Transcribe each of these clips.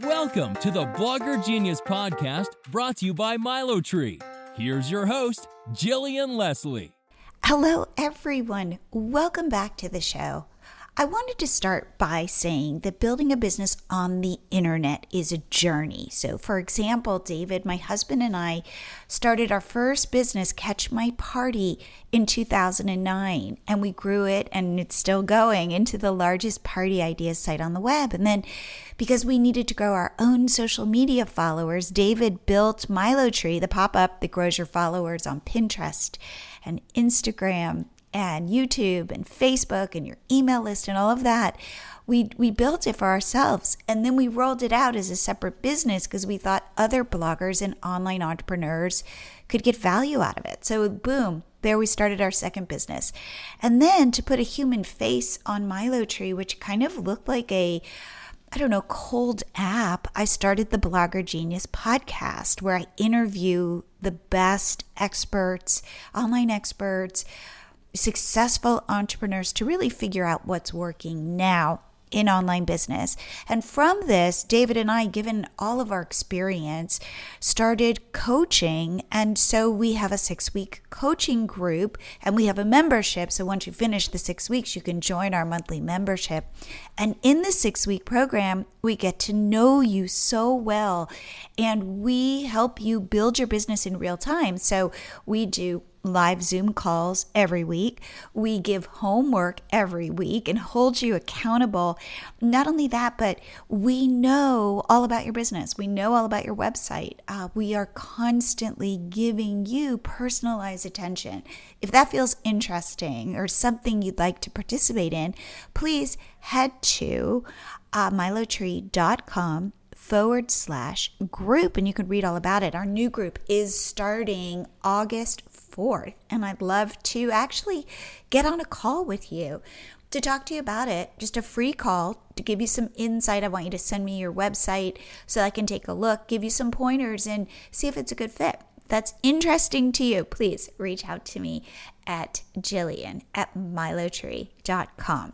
Welcome to the Blogger Genius Podcast, brought to you by MiloTree. Here's your host, Jillian Leslie. Hello, everyone. Welcome back to the show. I wanted to start by saying that building a business on the internet is a journey. So, for example, David, my husband, and I started our first business, Catch My Party, in 2009, and we grew it, and it's still going, into the largest party ideas site on the web. And then, because we needed to grow our own social media followers, David built MiloTree, the pop-up that grows your followers on Pinterest and Instagram and YouTube and Facebook and your email list and all of that. We built it for ourselves, and then we rolled it out as a separate business because we thought other bloggers and online entrepreneurs could get value out of it. So boom, there we started our second business. And then to put a human face on MiloTree, which kind of looked like a cold app, I started the Blogger Genius podcast, where I interview the best experts, online experts, successful entrepreneurs to really figure out what's working now in online business. And from this, David and I, given all of our experience, started coaching. And so we have a 6-week coaching group, and we have a membership. So once you finish the 6 weeks, you can join our monthly membership. And in the 6-week program, we get to know you so well, and we help you build your business in real time. So we do live Zoom calls every week. We give homework every week and hold you accountable. Not only that, but we know all about your business. We know all about your website. We are constantly giving you personalized attention. If that feels interesting or something you'd like to participate in, please head to MiloTree.com/group, and you can read all about it. Our new group is starting August 4th, and I'd love to actually get on a call with you to talk to you about it. Just a free call to give you some insight. I want you to send me your website so I can take a look, give you some pointers, and see if it's a good fit. If that's interesting to you, please reach out to me at Jillian@MiloTree.com.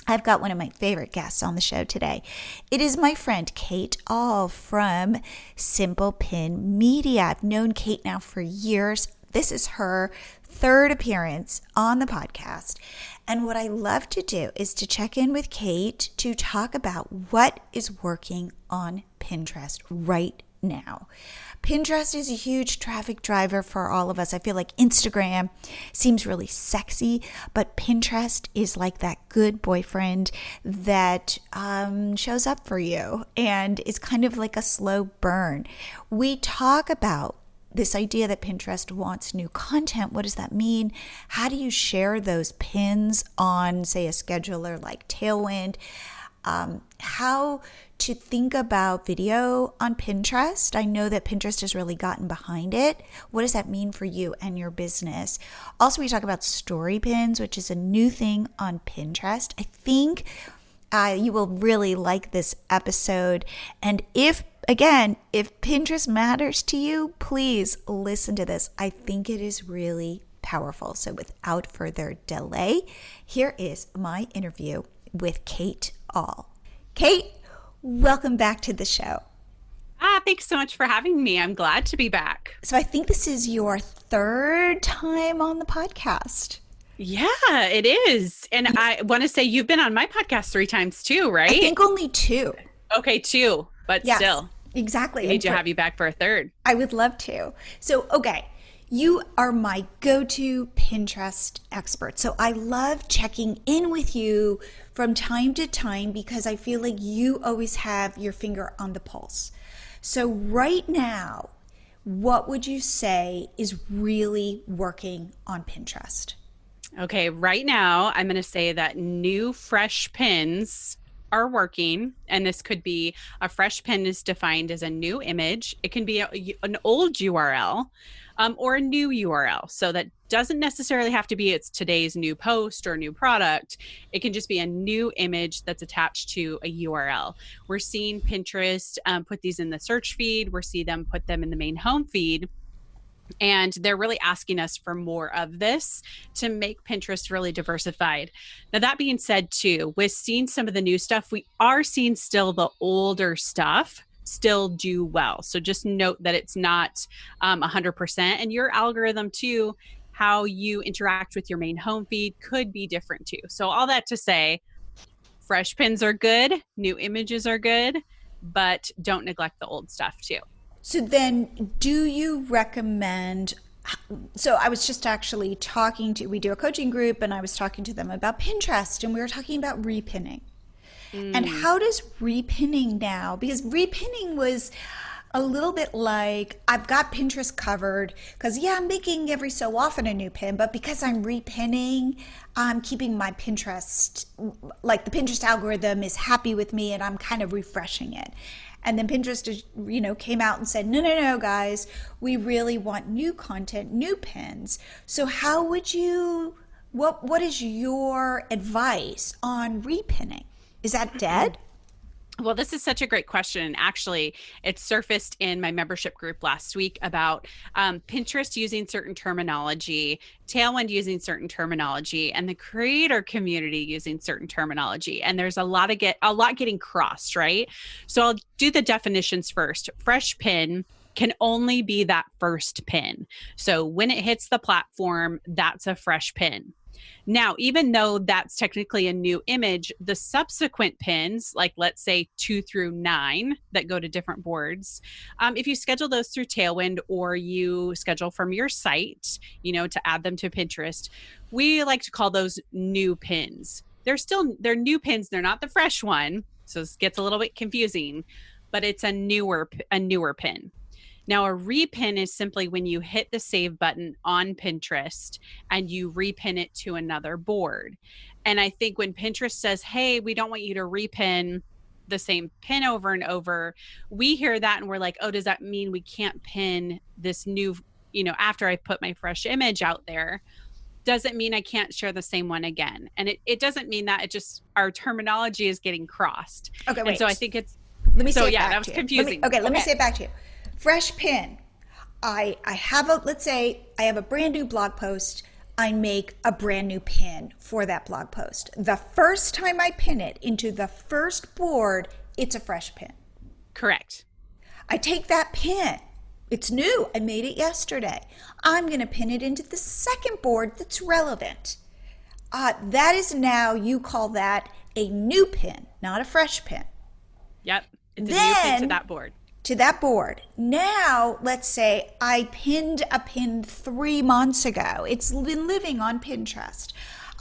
I've got one of my favorite guests on the show today. It is my friend Kate All from Simple Pin Media. I've known Kate now for years. This is her third appearance on the podcast. And what I love to do is to check in with Kate to talk about what is working on Pinterest right now. Pinterest is a huge traffic driver for all of us. I feel like Instagram seems really sexy, but Pinterest is like that good boyfriend that shows up for you and is kind of like a slow burn. We talk about this idea that Pinterest wants new content. What does that mean? How do you share those pins on, say, a scheduler like Tailwind? How to think about video on Pinterest. I know that Pinterest has really gotten behind it. What does that mean for you and your business? Also, we talk about story pins, which is a new thing on Pinterest. I think you will really like this episode. And if Pinterest matters to you, please listen to this. I think it is really powerful. So without further delay, here is my interview with Kate All. Kate, welcome back to the show. Thanks so much for having me. I'm glad to be back. So I think this is your third time on the podcast. Yeah, it is. And I want to say you've been on my podcast 3 times too, right? I think only 2. Okay, 2, but yes, still. Exactly. I need to have you back for a third. I would love to. So, okay. You are my go-to Pinterest expert. So I love checking in with you from time to time because I feel like you always have your finger on the pulse. So right now, what would you say is really working on Pinterest? Okay, right now, I'm going to say that new fresh pins are working, and this could be a fresh pin is defined as a new image. It can be an old URL or a new URL. So that doesn't necessarily have to be it's today's new post or new product. It can just be a new image that's attached to a URL. We're seeing Pinterest put these in the search feed. We're seeing them put them in the main home feed. And they're really asking us for more of this to make Pinterest really diversified. Now, that being said, too, with seeing some of the new stuff, we are seeing still the older stuff still do well. So just note that it's not 100%. And your algorithm, too, how you interact with your main home feed could be different, too. So all that to say, fresh pins are good, new images are good, but don't neglect the old stuff, too. So then, do you recommend? So I was just actually we do a coaching group, and I was talking to them about Pinterest, and we were talking about repinning. And how does repinning now, because repinning was a little bit like, I've got Pinterest covered because, yeah, I'm making every so often a new pin, but because I'm repinning, I'm keeping my Pinterest, like the Pinterest algorithm is happy with me and I'm kind of refreshing it. And then Pinterest, came out and said, no, guys, we really want new content, new pins. So how would what is your advice on repinning? Is that dead? Well, this is such a great question. Actually, it surfaced in my membership group last week about Pinterest using certain terminology, Tailwind using certain terminology, and the creator community using certain terminology. And there's a lot getting crossed, right? So I'll do the definitions first. Fresh pin can only be that first pin. So when it hits the platform, that's a fresh pin. Now, even though that's technically a new image, the subsequent pins, like let's say 2 through 9 that go to different boards, if you schedule those through Tailwind or you schedule from your site, to add them to Pinterest, we like to call those new pins. They're new pins. They're not the fresh one. So this gets a little bit confusing, but it's a newer pin. Now, a repin is simply when you hit the save button on Pinterest and you repin it to another board. And I think when Pinterest says, hey, we don't want you to repin the same pin over and over, we hear that and we're like, oh, does that mean we can't pin this new, after I put my fresh image out there? Doesn't mean I can't share the same one again. And it doesn't mean that. It just, our terminology is getting crossed. Okay, wait. And so I think it's, let me say it back that was to you. confusing. Let me say it back to you. Fresh pin. Let's say I have a brand new blog post. I make a brand new pin for that blog post. The first time I pin it into the first board, it's a fresh pin. Correct. I take that pin. It's new. I made it yesterday. I'm going to pin it into the second board that's relevant. That is now, you call that a new pin, not a fresh pin. Yep. It's a new pin to that board. To that board. Now, let's say I pinned a pin 3 months ago. It's been living on Pinterest.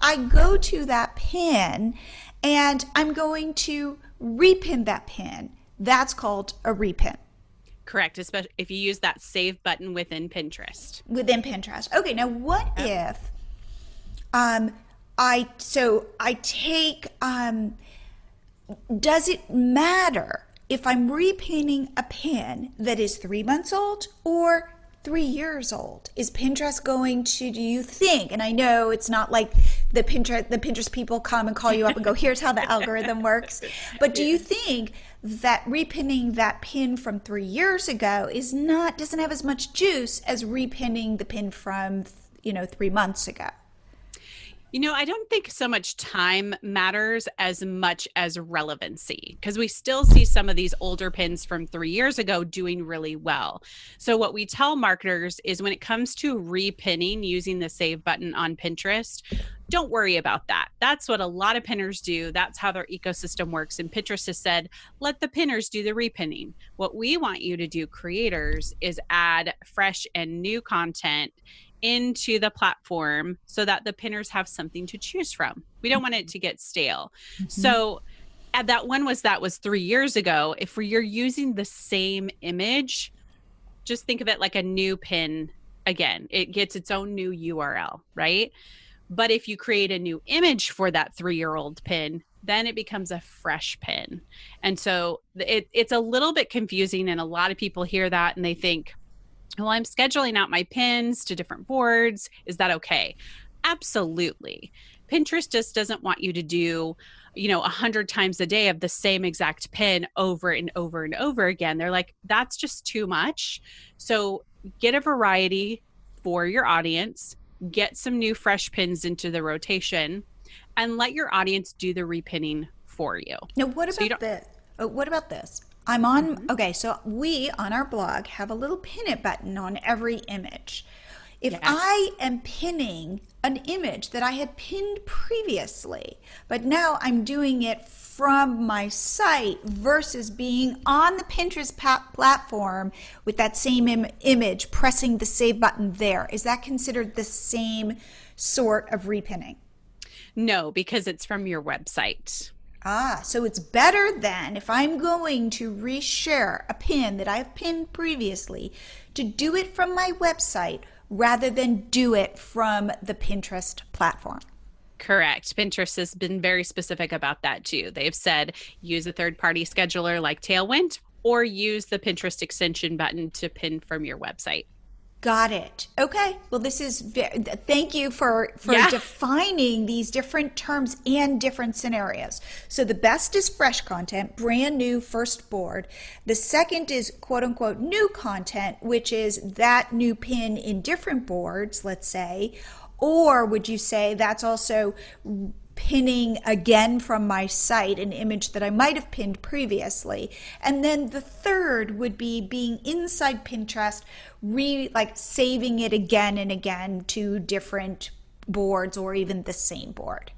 I go to that pin and I'm going to repin that pin. That's called a repin. Correct, especially if you use that save button within Pinterest. Within Pinterest. Okay, now what if does it matter if I'm repinning a pin that is 3 months old or 3 years old? Is Pinterest going to, do you think, and I know it's not like the Pinterest people come and call you up and go, here's how the algorithm works, but do you think that repinning that pin from 3 years ago doesn't have as much juice as repinning the pin from 3 months ago? I don't think so much time matters as much as relevancy, because we still see some of these older pins from 3 years ago doing really well. So what we tell marketers is when it comes to repinning using the save button on Pinterest, don't worry about that. That's what a lot of pinners do. That's how their ecosystem works. And Pinterest has said, let the pinners do the repinning. What we want you to do, creators, is add fresh and new content into the platform so that the pinners have something to choose from. We don't want it to get stale. Mm-hmm. So that was 3 years ago. If you're using the same image, just think of it like a new pin again. It gets its own new URL, right? But if you create a new image for that 3-year-old pin, then it becomes a fresh pin. And so it's a little bit confusing, and a lot of people hear that and they think, well, I'm scheduling out my pins to different boards. Is that okay? Absolutely. Pinterest just doesn't want you to do, 100 times a day of the same exact pin over and over and over again. They're like, that's just too much. So get a variety for your audience, get some new fresh pins into the rotation, and let your audience do the repinning for you. Now, what So you about don't. this? What about this? I'm on, Mhm. okay, so we on our blog have a little pin it button on every image. If I Yes. am pinning an image that I had pinned previously, but now I'm doing it from my site versus being on the Pinterest platform with that same image, pressing the save button there, is that considered the same sort of repinning? No, because it's from your website. Ah, so it's better than if I'm going to reshare a pin that I've pinned previously to do it from my website rather than do it from the Pinterest platform. Correct. Pinterest has been very specific about that too. They've said use a third party scheduler like Tailwind or use the Pinterest extension button to pin from your website. Got it. Okay. Well, this is thank you for Yeah. defining these different terms and different scenarios. So the best is fresh content, brand new first board. The second is quote unquote new content, which is that new pin in different boards, let's say. Or would you say that's also pinning again from my site an image that I might have pinned previously? And then the third would be being inside Pinterest, like saving it again and again to different boards or even the same board.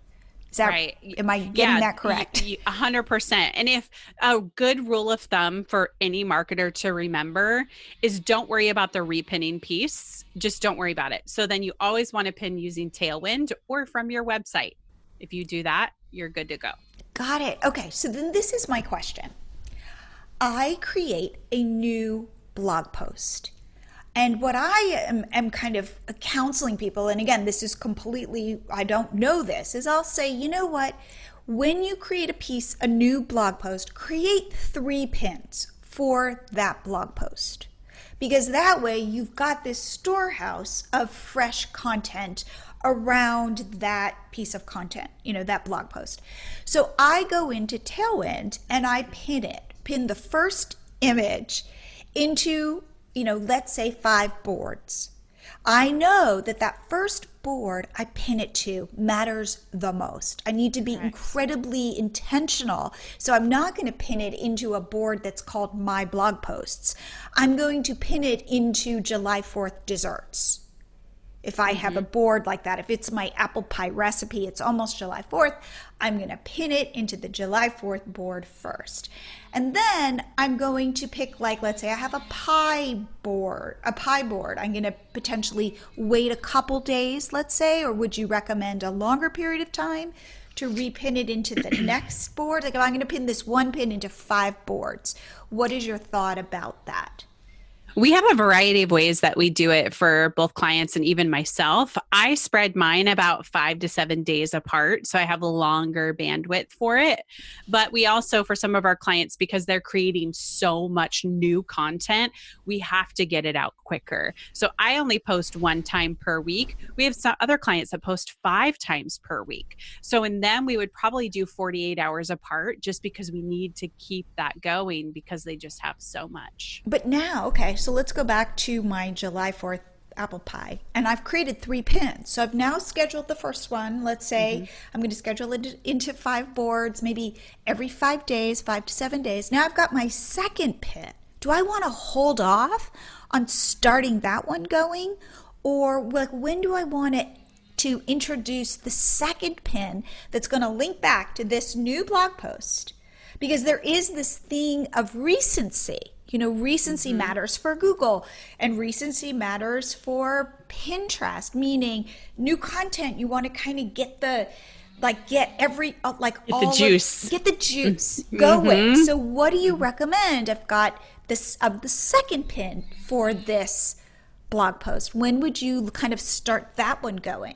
Is that, Right. am I getting Yeah, that correct? 100%. And if a good rule of thumb for any marketer to remember is don't worry about the repinning piece, just don't worry about it. So then you always want to pin using Tailwind or from your website. If you do that, you're good to go. Got it. Okay, so then this is my question. I create a new blog post. And what I am kind of counseling people, and again, this is completely, I don't know this, is I'll say, you know what? When you create a piece, a new blog post, create 3 pins for that blog post. Because that way you've got this storehouse of fresh content around that piece of content, that blog post. So I go into Tailwind and I pin the first image into, let's say 5 boards. I know that that first board I pin it to matters the most. I need to be incredibly intentional. So I'm not going to pin it into a board that's called My Blog Posts. I'm going to pin it into July 4th desserts. If I have a board like that, if it's my apple pie recipe, it's almost July 4th, I'm going to pin it into the July 4th board first. And then I'm going to pick, like, let's say I have a pie board. I'm going to potentially wait a couple days, let's say, or would you recommend a longer period of time to repin it into the next board? Like if I'm going to pin this one pin into 5 boards, what is your thought about that? We have a variety of ways that we do it for both clients and even myself. I spread mine about 5 to 7 days apart, so I have a longer bandwidth for it. But we also, for some of our clients, because they're creating so much new content, we have to get it out quicker. So I only post 1 time per week. We have some other clients that post 5 times per week. So in them, we would probably do 48 hours apart just because we need to keep that going because they just have so much. But now, okay, so let's go back to my July 4th apple pie. And I've created 3 pins. So I've now scheduled the first one. Let's say I'm going to schedule it into 5 boards, maybe every 5 days, 5 to 7 days. Now I've got my second pin. Do I want to hold off on starting that one going? Or like when do I want to introduce the second pin that's going to link back to this new blog post? Because there is this thing of recency. Recency matters for Google and recency matters for Pinterest, meaning new content, you want to kind of get the juice. Get the juice going. So what do you recommend? I've got the second pin for this blog post. When would you kind of start that one going?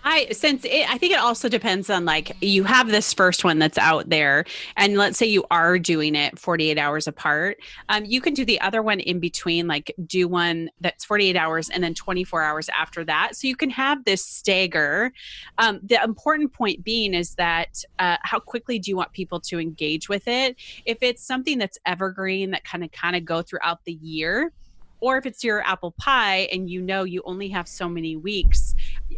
I think it also depends on like you have this first one that's out there and let's say you are doing it 48 hours apart. You can do the other one in between, like do one that's 48 hours and then 24 hours after that. So you can have this stagger. The important point being is that how quickly do you want people to engage with it? If it's something that's evergreen that kind of go throughout the year, Or if it's your apple pie and you know you only have so many weeks,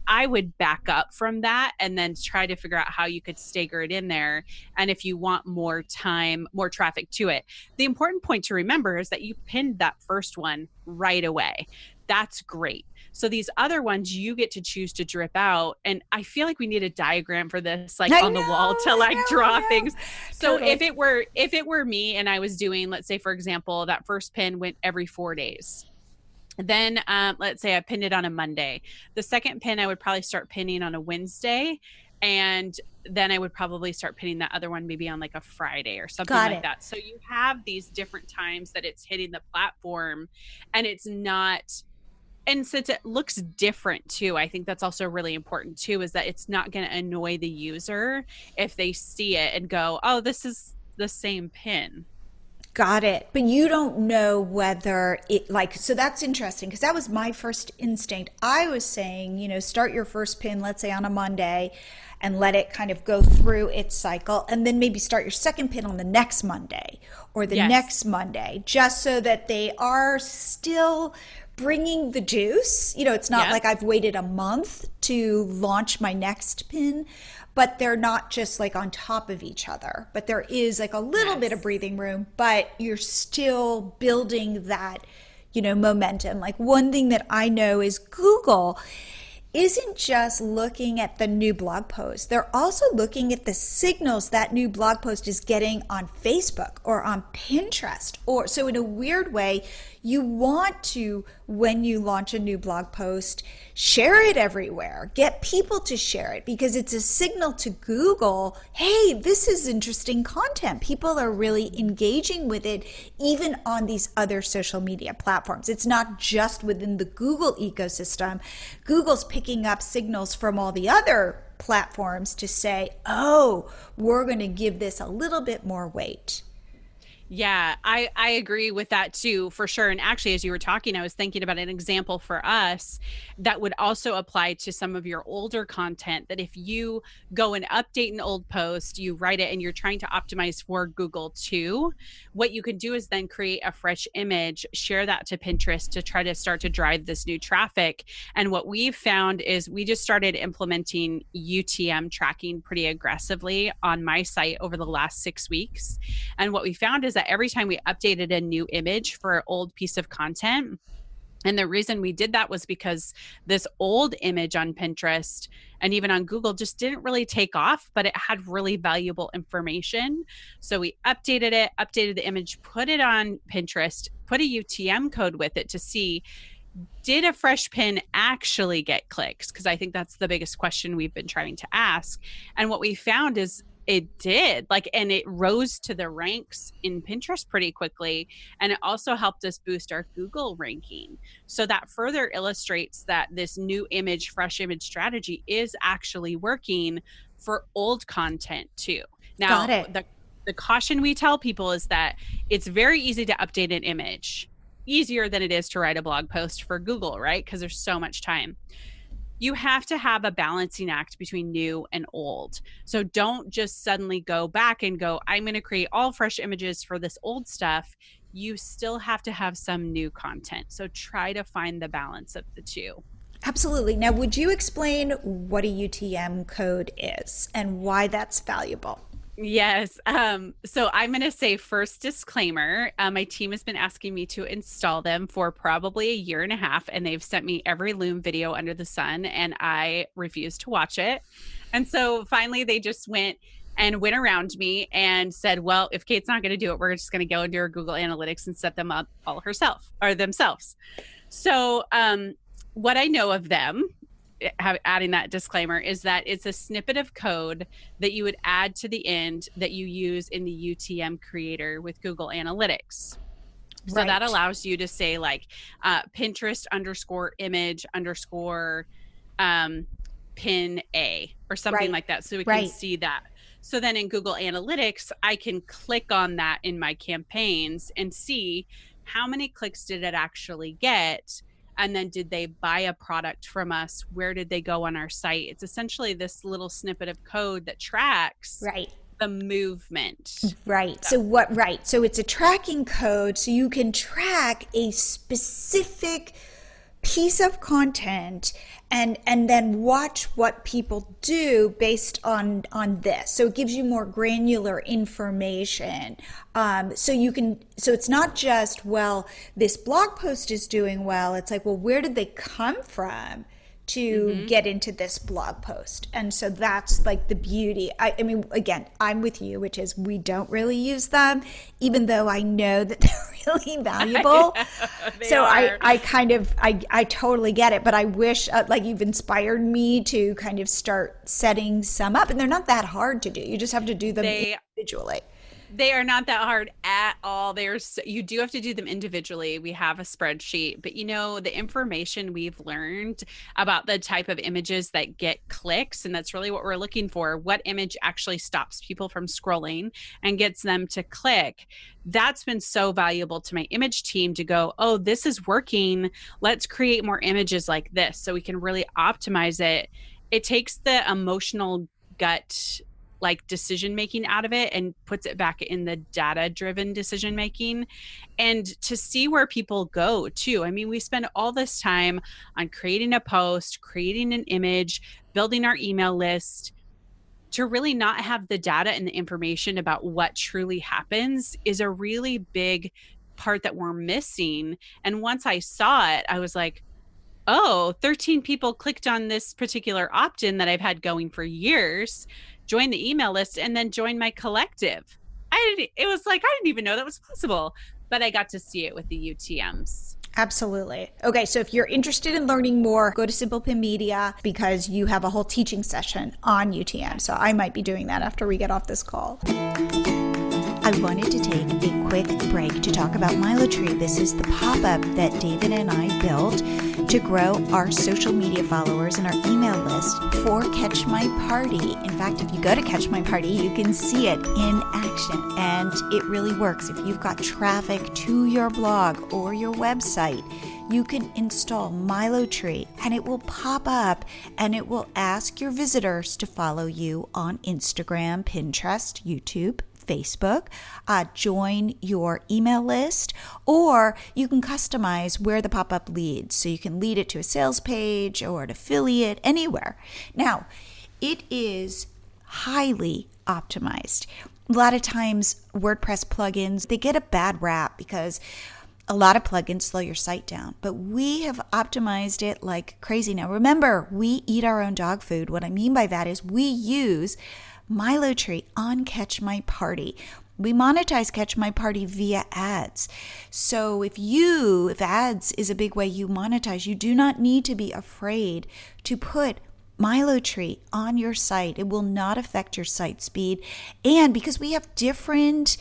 I would back up from that and then try to figure out how you could stagger it in there. And if you want more time, more traffic to it. The important point to remember is that you pinned that first one right away. That's great. So these other ones you get to choose to drip out. And I feel like we need a diagram for this, like on the wall to like draw things. So Totally. if it were me and I was doing, let's say, for example, that first pin went every 4 days. Then let's say I pinned it on a Monday. The second pin I would probably start pinning on a Wednesday. And then I would probably start pinning that other one maybe on like a Friday or something like that. So you have these different times that it's hitting the platform, and it's not, and since it looks different too, I think that's also really important too, is that it's not going to annoy the user if they see it and go, oh, this is the same pin. Got it. But you don't know whether it like, so that's interesting because that was my first instinct. I was saying, start your first pin, let's say on a Monday, and let it kind of go through its cycle. And then maybe start your second pin on the next Monday or the next Monday, just so that they are still bringing the juice. It's not like I've waited a month to launch my next pin, but they're not just like on top of each other, but there is like a little bit of breathing room, but you're still building that, momentum. Like one thing that I know is Google isn't just looking at the new blog post. They're also looking at the signals that new blog post is getting on Facebook or on Pinterest. Or so in a weird way, you want to, when you launch a new blog post, share it everywhere. Get people to share it because it's a signal to Google, hey, this is interesting content. People are really engaging with it even on these other social media platforms. It's not just within the Google ecosystem. Google's picking up signals from all the other platforms to say, oh, we're going to give this a little bit more weight. Yeah, I agree with that too, for sure. And actually, as you were talking, I was thinking about an example for us that would also apply to some of your older content, that if you go and update an old post, you write it and you're trying to optimize for Google too, what you can do is then create a fresh image, share that to Pinterest to try to start to drive this new traffic. And what we've found is we just started implementing UTM tracking pretty aggressively on my site over the last 6 weeks. And what we found is that every time we updated a new image for an old piece of content, and the reason we did that was because this old image on Pinterest and even on Google just didn't really take off, but it had really valuable information. So we updated it, updated the image, put it on Pinterest, put a UTM code with it to see, did a fresh pin actually get clicks? Because I think that's the biggest question we've been trying to ask. And what we found is it did, and it rose to the ranks in Pinterest pretty quickly. And it also helped us boost our Google ranking. So that further illustrates that this new image, fresh image strategy is actually working for old content too. Now, the caution we tell people is that it's very easy to update an image, easier than it is to write a blog post for Google, right? Because there's so much time. You have to have a balancing act between new and old. So don't just suddenly go back and go, I'm going to create all fresh images for this old stuff. You still have to have some new content. So try to find the balance of the two. Absolutely. Now, would you explain what a UTM code is and why that's valuable? Yes. So I'm going to say first disclaimer. My team has been asking me to install them for probably a year and a half, and they've sent me every Loom video under the sun, and I refuse to watch it. And so finally they just went around me and said, well, if Kate's not going to do it, we're just going to go into her Google Analytics and set them up all herself or themselves. So what I know of them, adding that disclaimer, is that it's a snippet of code that you would add to the end that you use in the UTM creator with Google Analytics. So that allows you to say Pinterest _image pin A or something like that. So we can see that. So then in Google Analytics, I can click on that in my campaigns and see how many clicks did it actually get. And then did they buy a product from us? Where did they go on our site? It's essentially this little snippet of code that tracks the movement. Right. So it's a tracking code, so you can track a specific piece of content and then watch what people do based on this. So it gives you more granular information. So it's not just, well, this blog post is doing well. It's like, well, where did they come from to get into this blog post? And so that's like the beauty. I mean, again, I'm with you, which is we don't really use them, even though I know that they're really valuable. So I totally get it, but I wish like you've inspired me to kind of start setting some up, and they're not that hard to do. You just have to do them individually. They are not that hard at all. You do have to do them individually. We have a spreadsheet, but the information we've learned about the type of images that get clicks, and that's really what we're looking for. What image actually stops people from scrolling and gets them to click? That's been so valuable to my image team to go, oh, this is working. Let's create more images like this so we can really optimize it. It takes the emotional gut decision making out of it and puts it back in the data driven decision making, and to see where people go too. I mean, we spend all this time on creating a post, creating an image, building our email list. To really not have the data and the information about what truly happens is a really big part that we're missing. And once I saw it, I was like, oh, 13 people clicked on this particular opt-in that I've had going for years, join the email list, and then join my collective. It was like, I didn't even know that was possible, but I got to see it with the UTMs. Absolutely. Okay, so if you're interested in learning more, go to Simple Pin Media because you have a whole teaching session on UTM. So I might be doing that after we get off this call. I wanted to take a quick break to talk about MiloTree. This is the pop-up that David and I built to grow our social media followers and our email list for Catch My Party. In fact, if you go to Catch My Party, you can see it in action, and it really works. If you've got traffic to your blog or your website, you can install MiloTree and it will pop up and it will ask your visitors to follow you on Instagram, Pinterest, YouTube, Facebook, join your email list, or you can customize where the pop-up leads. So you can lead it to a sales page or an affiliate, anywhere. Now, it is highly optimized. A lot of times WordPress plugins, they get a bad rap because a lot of plugins slow your site down, but we have optimized it like crazy. Now, remember, we eat our own dog food. What I mean by that is we use MiloTree on Catch My Party. We monetize Catch My Party via ads. So if ads is a big way you monetize, you do not need to be afraid to put MiloTree on your site. It will not affect your site speed. And because we have different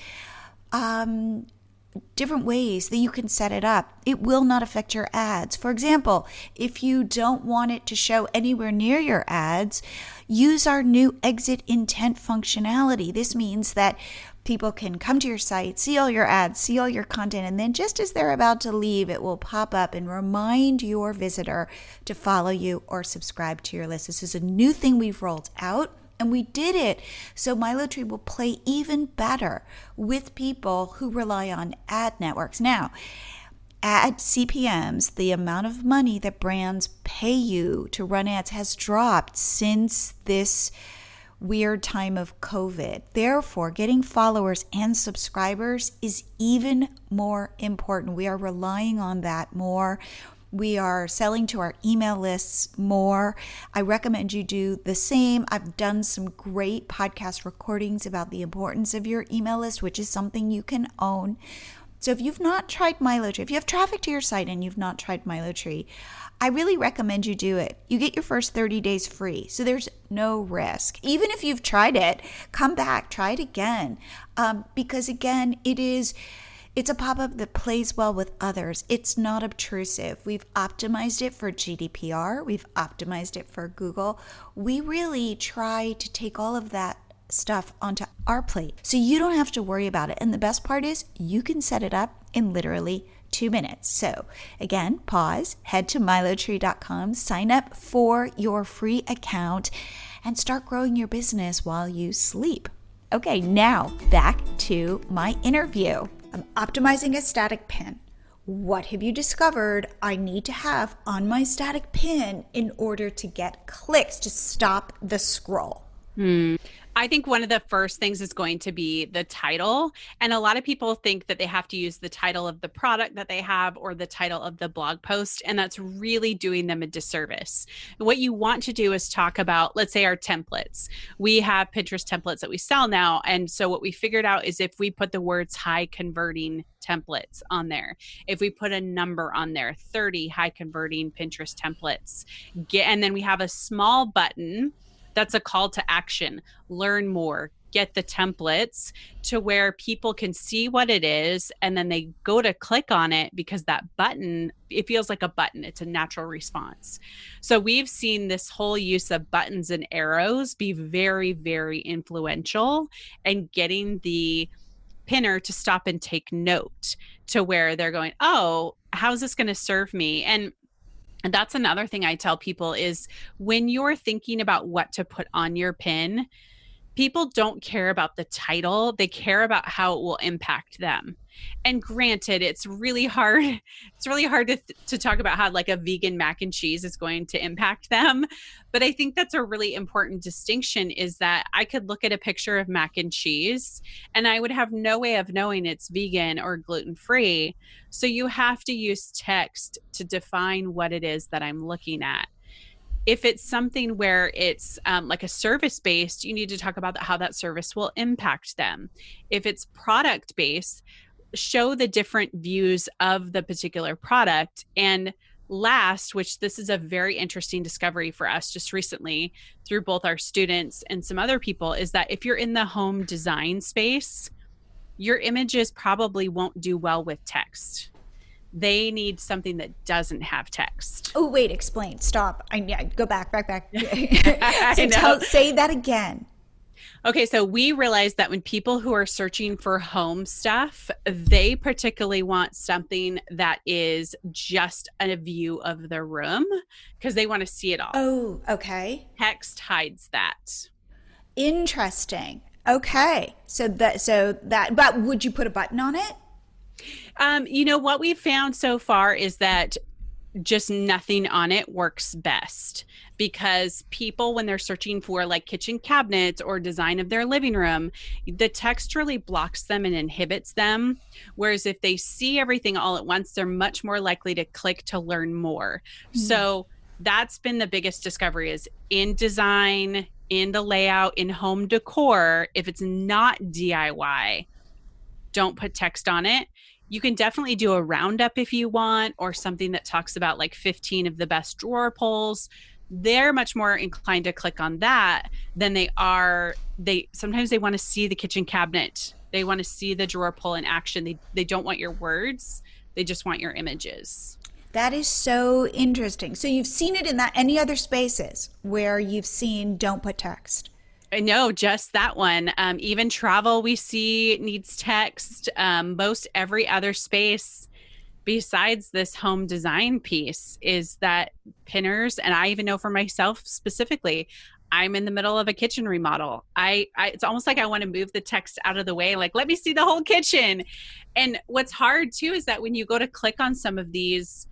ways that you can set it up, it will not affect your ads. For example, if you don't want it to show anywhere near your ads, use our new exit intent functionality. This means that people can come to your site, see all your ads, see all your content, and then just as they're about to leave, it will pop up and remind your visitor to follow you or subscribe to your list. This is a new thing we've rolled out. And we did it so MiloTree will play even better with people who rely on ad networks. Now, ad CPMs, the amount of money that brands pay you to run ads, has dropped since this weird time of COVID. Therefore, getting followers and subscribers is even more important. We are relying on that more. We are selling to our email lists more. I recommend you do the same. I've done some great podcast recordings about the importance of your email list, which is something you can own. So if you've not tried MiloTree, if you have traffic to your site and you've not tried MiloTree, I really recommend you do it. You get your first 30 days free, so there's no risk. Even if you've tried it, come back, try it again. Because again, it's a pop-up that plays well with others. It's not obtrusive. We've optimized it for GDPR. We've optimized it for Google. We really try to take all of that stuff onto our plate so you don't have to worry about it. And the best part is you can set it up in literally 2 minutes. So again, pause, head to MiloTree.com, sign up for your free account, and start growing your business while you sleep. Okay, now back to my interview. I'm optimizing a static pin. What have you discovered I need to have on my static pin in order to get clicks to stop the scroll? I think one of the first things is going to be the title. And a lot of people think that they have to use the title of the product that they have or the title of the blog post. And that's really doing them a disservice. What you want to do is talk about, let's say, our templates. We have Pinterest templates that we sell now. And so what we figured out is if we put the words high converting templates on there, if we put a number on there, 30 high converting Pinterest templates, and then we have a small button that's a call to action, learn more, get the templates, to where people can see what it is and then they go to click on it because that button, it feels like a button. It's a natural response. So we've seen this whole use of buttons and arrows be very, very influential in getting the pinner to stop and take note, to where they're going, oh, how's this going to serve me? And that's another thing I tell people is when you're thinking about what to put on your pin, people don't care about the title. They care about how it will impact them. And granted, it's really hard. It's really hard to talk about how like a vegan mac and cheese is going to impact them. But I think that's a really important distinction, is that I could look at a picture of mac and cheese and I would have no way of knowing it's vegan or gluten-free. So you have to use text to define what it is that I'm looking at. If it's something where it's like a service-based, you need to talk about how that service will impact them. If it's product-based, show the different views of the particular product. And last, which this is a very interesting discovery for us just recently through both our students and some other people, is that if you're in the home design space, your images probably won't do well with text. They need something that doesn't have text. Oh, wait, explain. Stop. Go back. So say that again. Okay, so we realized that when people who are searching for home stuff, they particularly want something that is just a view of the room because they want to see it all. Oh, okay. Text hides that. Interesting. Okay. But would you put a button on it? What we've found so far is that just nothing on it works best, because people, when they're searching for like kitchen cabinets or design of their living room, the text really blocks them and inhibits them. Whereas if they see everything all at once, they're much more likely to click to learn more. So that's been the biggest discovery, is in design, in the layout, in home decor. If it's not DIY, don't put text on it. You can definitely do a roundup if you want, or something that talks about like 15 of the best drawer pulls. They're much more inclined to click on that than sometimes they want to see the kitchen cabinet. They want to see the drawer pull in action. They don't want your words. They just want your images. That is so interesting. So you've seen it in any other spaces where you've seen don't put text? No, just that one. Even travel we see needs text. Most every other space besides this home design piece is that pinners, and I even know for myself specifically, I'm in the middle of a kitchen remodel. It's almost like I want to move the text out of the way, like, let me see the whole kitchen. And what's hard too is that when you go to click on some of these,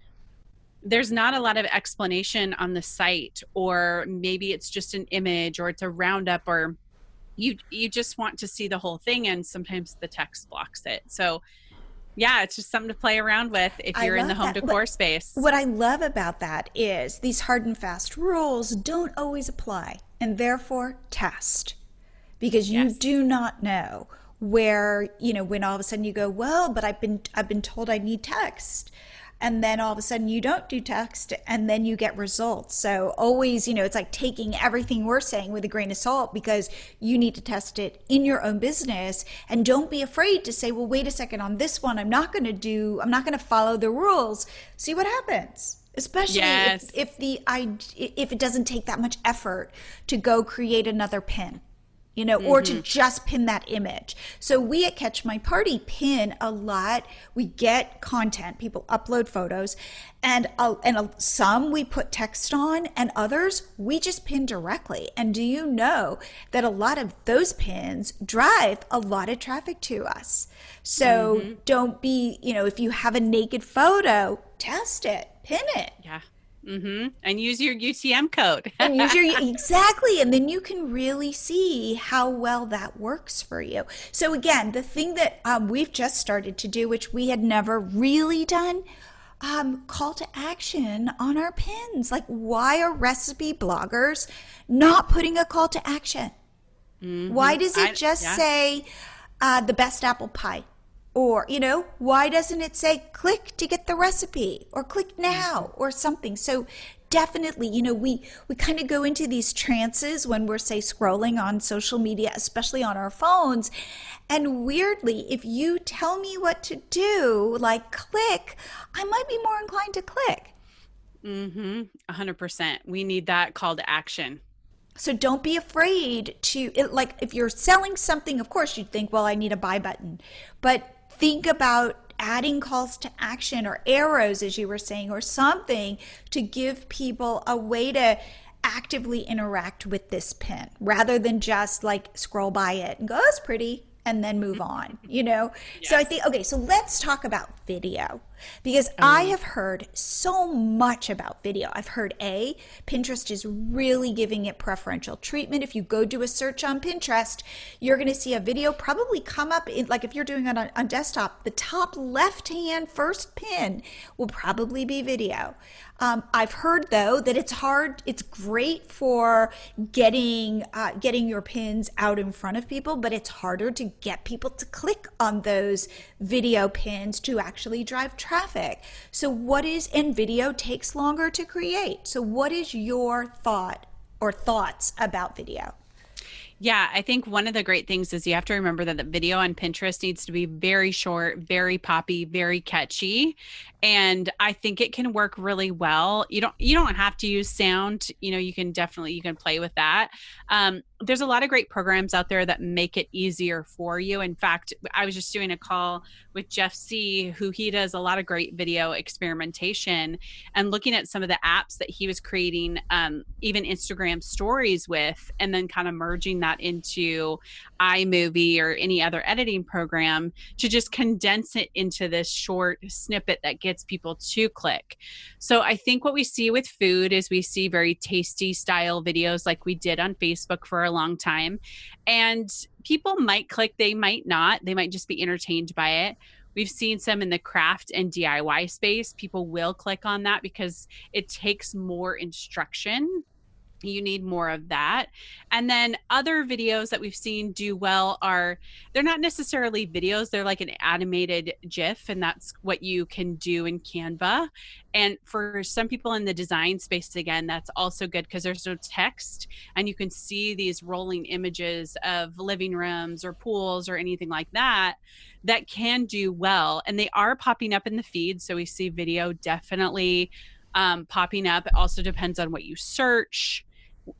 there's not a lot of explanation on the site, or maybe it's just an image, or it's a roundup, or you just want to see the whole thing, and sometimes the text blocks it. So yeah, it's just something to play around with if you're in the home decor space. What I love about that is these hard and fast rules don't always apply, and therefore test, because you do not know where, when all of a sudden you go, well, but I've been told I need text. And then all of a sudden you don't do text, and then you get results. So always, it's like taking everything we're saying with a grain of salt, because you need to test it in your own business. And don't be afraid to say, well, wait a second, on this one, I'm not going to follow the rules. See what happens. Especially if it doesn't take that much effort to go create another pin. or to just pin that image. So we at Catch My Party pin a lot. We get content, people upload photos, and some we put text on, and others we just pin directly. And do you know that a lot of those pins drive a lot of traffic to us? So don't be, if you have a naked photo, test it, pin it. Yeah. And use your UTM code. And exactly. And then you can really see how well that works for you. So again, the thing that we've just started to do, which we had never really done, call to action on our pins. Like, why are recipe bloggers not putting a call to action? Why does it say the best apple pie? Or, why doesn't it say click to get the recipe or click now or something? So definitely, we kind of go into these trances when we're, say, scrolling on social media, especially on our phones. And weirdly, if you tell me what to do, like click, I might be more inclined to click. 100%. We need that call to action. So don't be afraid to, like, if you're selling something, of course you'd think, well, I need a buy button. But think about adding calls to action or arrows, as you were saying, or something to give people a way to actively interact with this pin rather than just like scroll by it and go, oh, it's pretty, and then move on, Yes. So I think, okay, so let's talk about video, because I have heard so much about video. I've heard Pinterest is really giving it preferential treatment. If you go do a search on Pinterest, you're going to see a video probably come up in, like if you're doing it on desktop, the top left-hand first pin will probably be video. I've heard though that it's hard. It's great for getting your pins out in front of people, but it's harder to get people to click on those video pins to actually drive traffic. So and video takes longer to create. So what is your thoughts about video? Yeah, I think one of the great things is you have to remember that the video on Pinterest needs to be very short, very poppy, very catchy. And I think it can work really well. You don't have to use sound. You can play with that. There's a lot of great programs out there that make it easier for you. In fact, I was just doing a call with Jeff C., who he does a lot of great video experimentation, and looking at some of the apps that he was creating, even Instagram stories with, and then kind of merging that into iMovie or any other editing program to just condense it into this short snippet that gets people to click. So I think what we see with food is we see very tasty style videos like we did on Facebook for a long time. And people might click, they might not, they might just be entertained by it. We've seen some in the craft and DIY space. People will click on that because it takes more instruction. You need more of that. And then other videos that we've seen do well they're not necessarily videos. They're like an animated GIF, and that's what you can do in Canva. And for some people in the design space, again, that's also good because there's no text and you can see these rolling images of living rooms or pools or anything like that can do well. And they are popping up in the feed. So we see video definitely popping up. It also depends on what you search.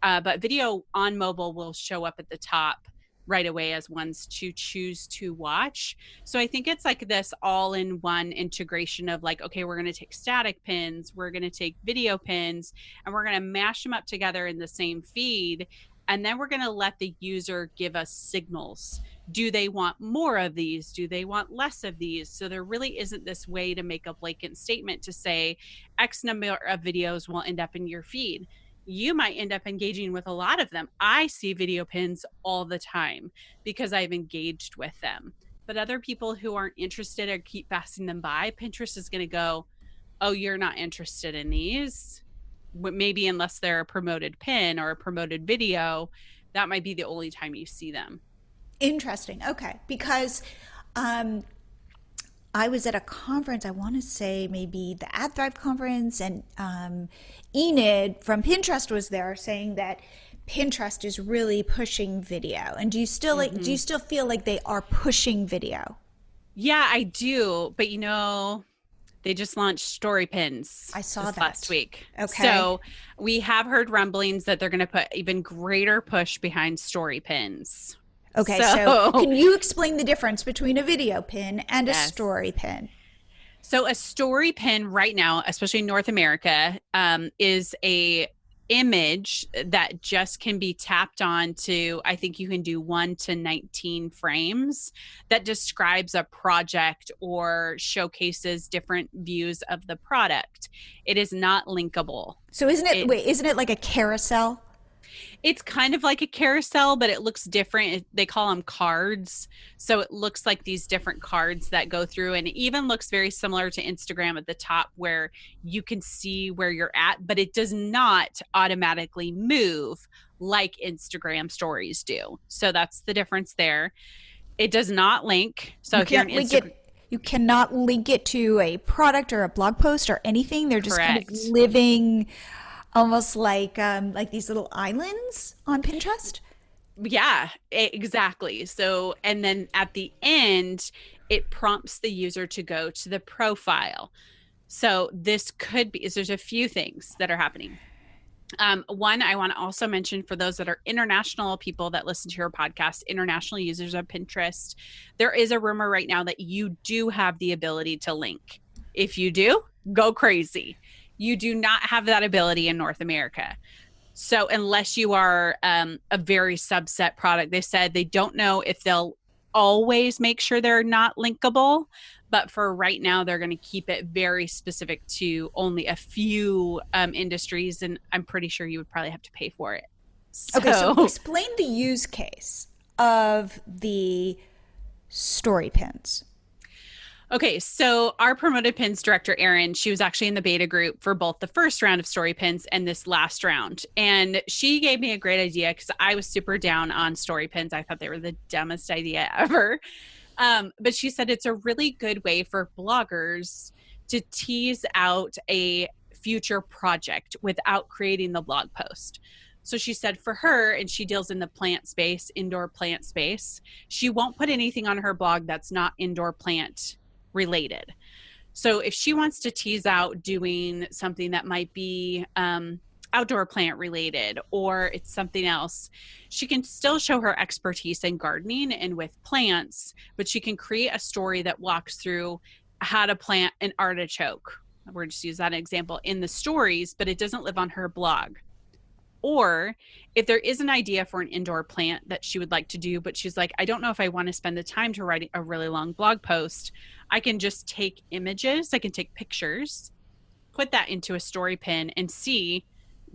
But video on mobile will show up at the top right away as ones to choose to watch. So I think it's like this all-in-one integration of like, okay, we're going to take static pins, we're going to take video pins, and we're going to mash them up together in the same feed. And then we're going to let the user give us signals. Do they want more of these? Do they want less of these? So there really isn't this way to make a blanket statement to say X number of videos will end up in your feed. You might end up engaging with a lot of them. I see video pins all the time because I've engaged with them. But other people who aren't interested or keep passing them by, Pinterest is going to go, oh, you're not interested in these. Maybe unless they're a promoted pin or a promoted video, that might be the only time you see them. Interesting. Okay. Because I was at a conference, I want to say maybe the Ad Thrive conference, and Enid from Pinterest was there saying that Pinterest is really pushing video. And do you still feel like they are pushing video? Yeah, I do. But They just launched story pins. I saw this that last week. Okay. So we have heard rumblings that they're going to put even greater push behind story pins. Okay, so can you explain the difference between a video pin and a Yes. story pin? So a story pin right now, especially in North America, is a image that just can be tapped on to, I think you can do 1 to 19 frames that describes a project or showcases different views of the product. It is not linkable. So isn't it like a carousel? It's kind of like a carousel, but it looks different. They call them cards. So it looks like these different cards that go through, and it even looks very similar to Instagram at the top where you can see where you're at, but it does not automatically move like Instagram stories do. So that's the difference there. It does not link. So You if you're an can't link Instagram, it. You cannot link it to a product or a blog post or anything. They're just kind of correct. living, almost like these little islands on Pinterest. Yeah, exactly. So, and then at the end, it prompts the user to go to the profile. So this could be, is there's a few things that are happening. One, I want to also mention for those that are international people that listen to your podcast, international users of Pinterest, there is a rumor right now that you do have the ability to link. If you do, go crazy. You do not have that ability in North America. So unless you are a very subset product, they said they don't know if they'll always make sure they're not linkable. But for right now, they're going to keep it very specific to only a few industries. And I'm pretty sure you would probably have to pay for it. Okay, so So explain the use case of the story pins. okay, so our promoted pins director, Erin, she was actually in the beta group for both the first round of story pins and this last round. And she gave me a great idea because I was super down on story pins. I thought they were the dumbest idea ever. But she said it's a really good way for bloggers to tease out a future project without creating the blog post. So she said for her, and she deals in the plant space, indoor plant space, she won't put anything on her blog that's not indoor plant related. So if she wants to tease out doing something that might be outdoor plant related or it's something else, she can still show her expertise in gardening and with plants, but she can create a story that walks through how to plant an artichoke. We're just use that example in the stories, but it doesn't live on her blog. Or if there is an idea for an indoor plant that she would like to do, but she's like, I don't know if I want to spend the time to write a really long blog post, I can just take images, I can take pictures, put that into a story pin and see,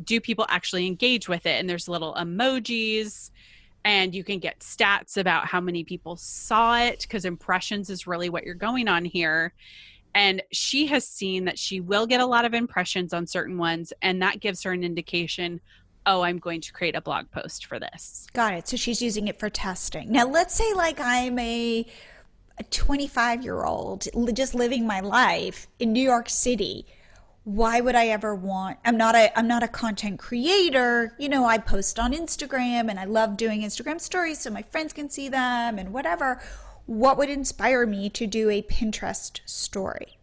do people actually engage with it? And there's little emojis and you can get stats about how many people saw it because impressions is really what you're going on here. And she has seen that she will get a lot of impressions on certain ones. And that gives her an indication, oh, I'm going to create a blog post for this. Got it. So she's using it for testing. Now, let's say like I'm a 25-year-old just living my life in New York City. Why would I ever want, I'm not a content creator. You know, I post on Instagram and I love doing Instagram stories so my friends can see them and whatever. What would inspire me to do a Pinterest story?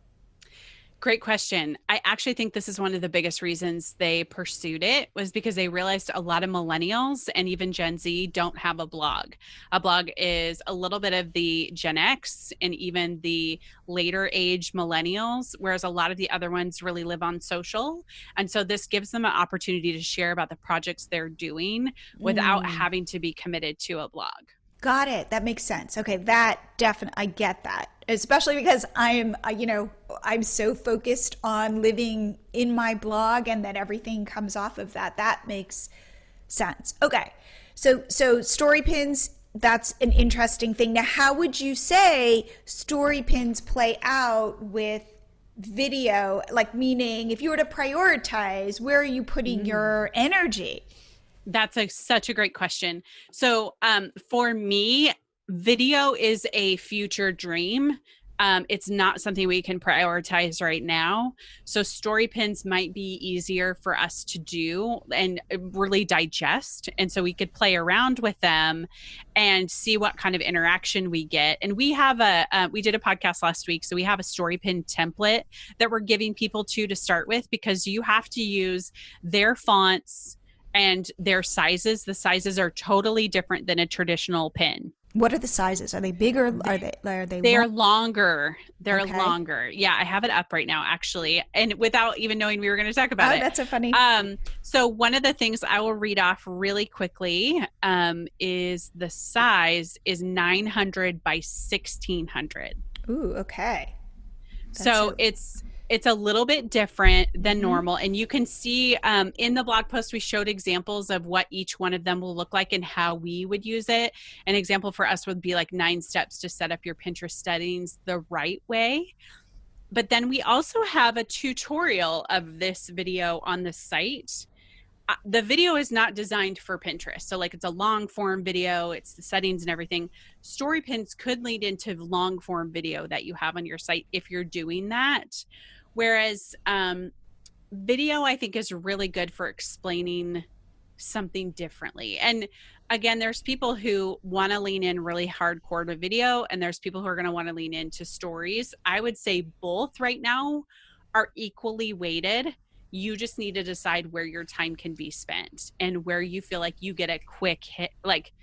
Great question. I actually think this is one of the biggest reasons they pursued it was because they realized a lot of millennials and even Gen Z don't have a blog. A blog is a little bit of the Gen X and even the later age millennials, whereas a lot of the other ones really live on social. And so this gives them an opportunity to share about the projects they're doing without having to be committed to a blog. Got it. That makes sense. Okay, that definitely, I get that. Especially because I'm so focused on living in my blog and that everything comes off of that. That makes sense. Okay, so story pins, that's an interesting thing. Now, how would you say story pins play out with video? Like, meaning if you were to prioritize, where are you putting your energy? That's such a great question. So for me, video is a future dream It's not something we can prioritize right now. So story pins might be easier for us to do and really digest. And so we could play around with them and see what kind of interaction we get. And we have we did a podcast last week. So we have a story pin template that we're giving people to start with, because you have to use their fonts and their sizes. The sizes are totally different than a traditional pin. What are the sizes? Are they bigger? Are they They're longer. They're Okay. longer. Yeah, I have it up right now, actually. And without even knowing we were going to talk about it. That's so funny. So one of the things I will read off really quickly is the size is 900 by 1600. Ooh, okay. So it's a little bit different than normal. And you can see in the blog post, we showed examples of what each one of them will look like and how we would use it. An example for us would be like 9 steps to set up your Pinterest settings the right way. But then we also have a tutorial of this video on the site. The video is not designed for Pinterest. So like it's a long form video, it's the settings and everything. Story pins could lead into long form video that you have on your site if you're doing that. Whereas video, I think, is really good for explaining something differently. And again, there's people who want to lean in really hardcore to video, and there's people who are going to want to lean into stories. I would say both right now are equally weighted. You just need to decide where your time can be spent and where you feel like you get a quick hit, like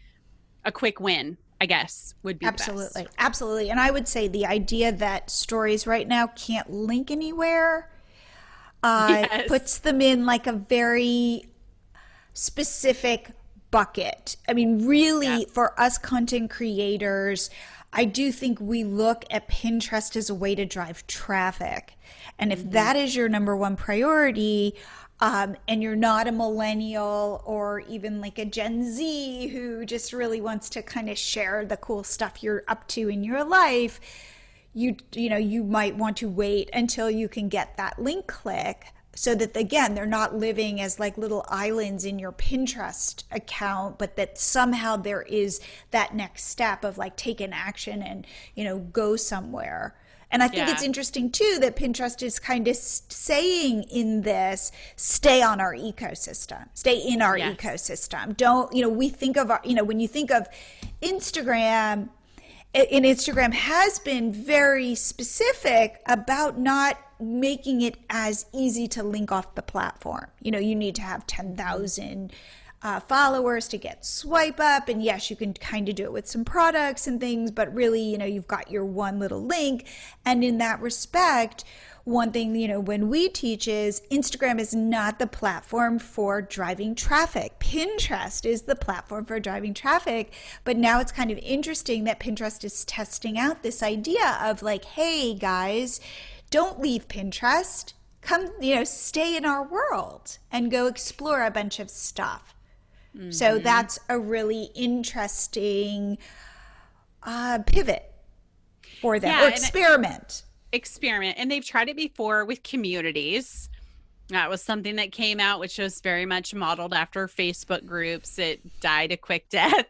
a quick win, I guess, would be Absolutely. best. Absolutely. And I would say the idea that stories right now can't link anywhere Yes. puts them in like a very specific bucket. I mean, really, for us content creators, I do think we look at Pinterest as a way to drive traffic. And if that is your number one priority, and you're not a millennial or even like a Gen Z who just really wants to kind of share the cool stuff you're up to in your life, you might want to wait until you can get that link click, so that again, they're not living as like little islands in your Pinterest account, but that somehow there is that next step of like take an action and go somewhere. And I think it's interesting too that Pinterest is kind of saying in this, stay on our ecosystem, stay in our ecosystem. Don't, we think of when you think of Instagram, and Instagram has been very specific about not making it as easy to link off the platform. You need to have 10,000 followers to get swipe up. And yes, you can kind of do it with some products and things, but really, you've got your one little link. And in that respect, one thing, when we teach is Instagram is not the platform for driving traffic. Pinterest is the platform for driving traffic. But now it's kind of interesting that Pinterest is testing out this idea of like, hey guys, don't leave Pinterest. Come, stay in our world and go explore a bunch of stuff. So that's a really interesting pivot for them, or experiment. And they've tried it before with communities. That was something that came out, which was very much modeled after Facebook groups. It died a quick death.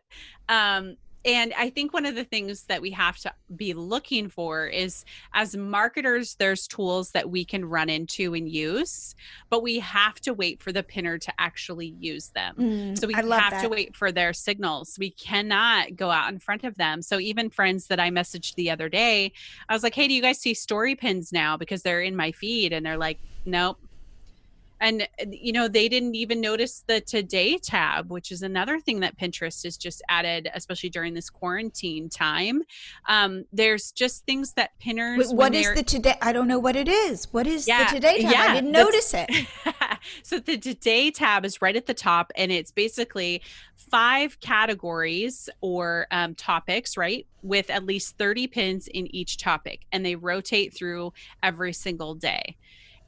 And I think one of the things that we have to be looking for is, as marketers, there's tools that we can run into and use, but we have to wait for the pinner to actually use them. So we have to wait for their signals. We cannot go out in front of them. So even friends that I messaged the other day, I was like, hey, do you guys see story pins now? Because they're in my feed. And they're like, nope. And, they didn't even notice the Today tab, which is another thing that Pinterest has just added, especially during this quarantine time. There's just things that pinners. Wait, what is the Today? I don't know what it is. What is the Today tab? I didn't notice it. So the Today tab is right at the top, and it's basically 5 categories or topics, right? With at least 30 pins in each topic, and they rotate through every single day.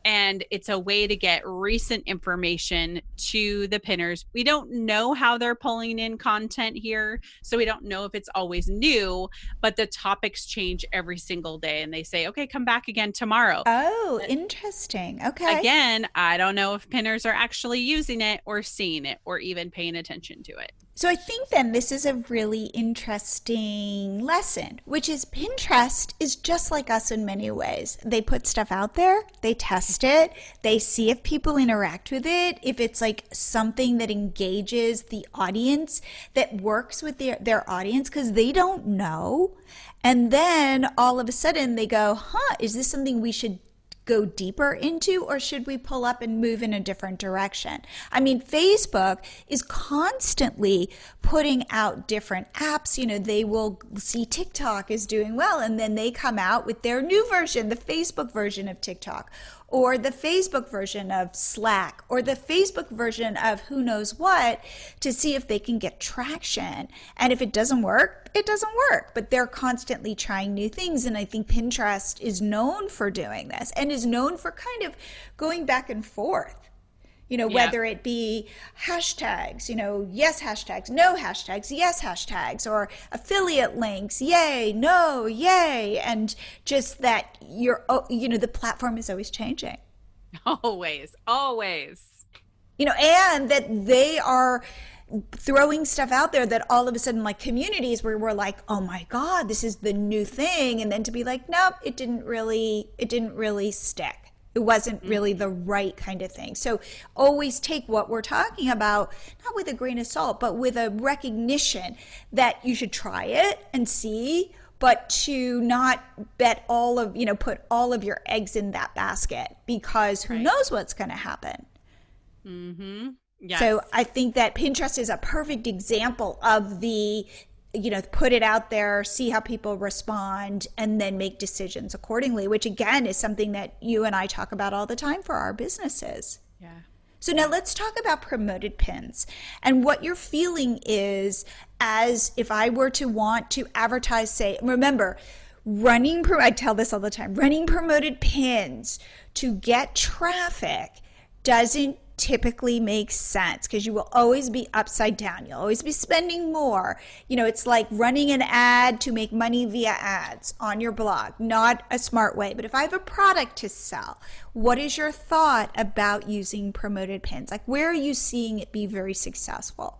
And it's a way to get recent information to the pinners. We don't know how they're pulling in content here, so we don't know if it's always new, but the topics change every single day. And they say, okay, come back again tomorrow. Oh, interesting. Okay. Again, I don't know if pinners are actually using it or seeing it or even paying attention to it. So I think then this is a really interesting lesson, which is Pinterest is just like us in many ways. They put stuff out there, they test it, they see if people interact with it, if it's like something that engages the audience, that works with their audience, because they don't know. And then all of a sudden they go, is this something we should go deeper into, or should we pull up and move in a different direction? I mean, Facebook is constantly putting out different apps. You know, they will see TikTok is doing well, and then they come out with their new version, the Facebook version of TikTok, or the Facebook version of Slack, or the Facebook version of who knows what, to see if they can get traction. And if it doesn't work, it doesn't work. But they're constantly trying new things. And I think Pinterest is known for doing this, and is known for kind of going back and forth. You know, whether it be hashtags, you know, yes hashtags, no hashtags, yes hashtags, or affiliate links, yay, no, yay. And just that the platform is always changing. Always. You know, and that they are throwing stuff out there that all of a sudden, like communities where we're like, oh my God, this is the new thing. And then to be like, nope, it didn't really stick. It wasn't really the right kind of thing. So always take what we're talking about, not with a grain of salt, but with a recognition that you should try it and see, but to not put all of your eggs in that basket, because who knows what's going to happen. Mm-hmm. Yes. So I think that Pinterest is a perfect example of the, put it out there, see how people respond, and then make decisions accordingly, which again is something that you and I talk about all the time for our businesses. Yeah. So now let's talk about promoted pins and what your feeling is, as if I were to want to advertise, say, remember, I tell this all the time, running promoted pins to get traffic doesn't typically makes sense, because you will always be upside down. You'll always be spending more. You know, it's like running an ad to make money via ads on your blog. Not a smart way. But if I have a product to sell, what is your thought about using promoted pins? Like, where are you seeing it be very successful?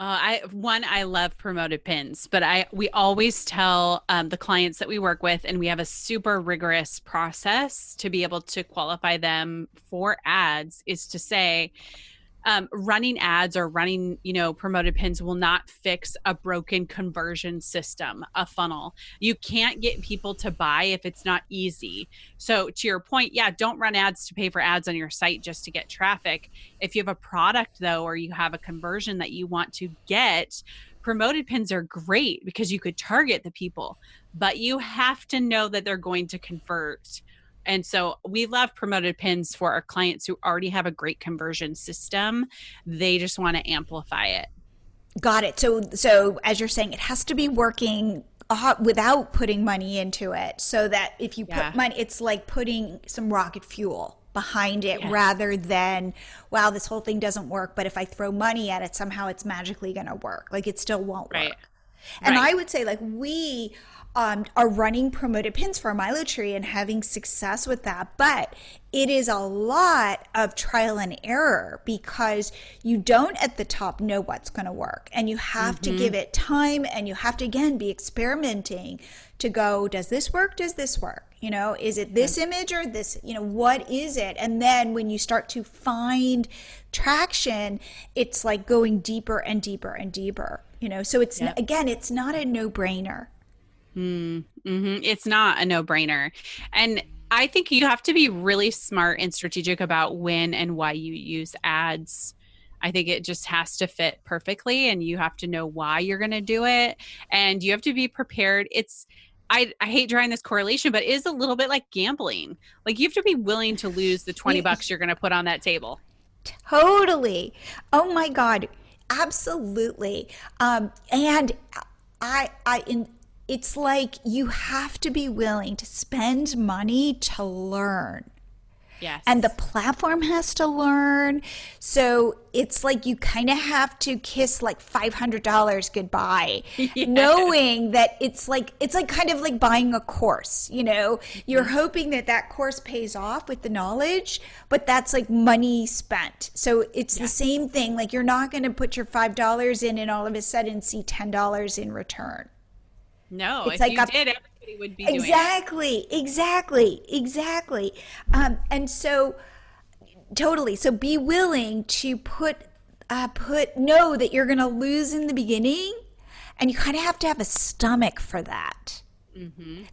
I love promoted pins, but we always tell the clients that we work with, and we have a super rigorous process to be able to qualify them for ads, is to say, running ads or running, promoted pins will not fix a broken conversion system, a funnel. You can't get people to buy if it's not easy. So to your point, don't run ads to pay for ads on your site just to get traffic. If you have a product though, or you have a conversion that you want to get, promoted pins are great because you could target the people, but you have to know that they're going to convert. And so we love promoted pins for our clients who already have a great conversion system. They just want to amplify it. Got it. So as you're saying, it has to be working without putting money into it, so that if you put money, it's like putting some rocket fuel behind it, rather than, wow, this whole thing doesn't work, but if I throw money at it, somehow it's magically going to work. Like, it still won't work. And I would say, like, we are running promoted pins for MiloTree and having success with that. But it is a lot of trial and error, because you don't at the top know what's going to work, and you have to give it time, and you have to, again, be experimenting to go, does this work? Does this work? Is it this image or this, what is it? And then when you start to find traction, it's like going deeper and deeper and deeper, so it's, again, it's not a no-brainer. It's not a no-brainer. And I think you have to be really smart and strategic about when and why you use ads. I think it just has to fit perfectly, and you have to know why you're going to do it, and you have to be prepared. I hate drawing this correlation, but it is a little bit like gambling. Like, you have to be willing to lose the $20 you're going to put on that table. Totally. Oh my God. Absolutely. And it's like you have to be willing to spend money to learn. Yes. And the platform has to learn. So it's like you kind of have to kiss like $500 goodbye, Yes. knowing that it's like kind of like buying a course, you know, you're hoping that that course pays off with the knowledge, but that's like money spent. So it's the same thing. Like you're not going to put your $5 in and all of a sudden see $10 in return. No, It's if like you did, everybody would be doing it. Exactly. And so totally. So be willing to know that you're going to lose in the beginning, and you kind of have to have a stomach for that.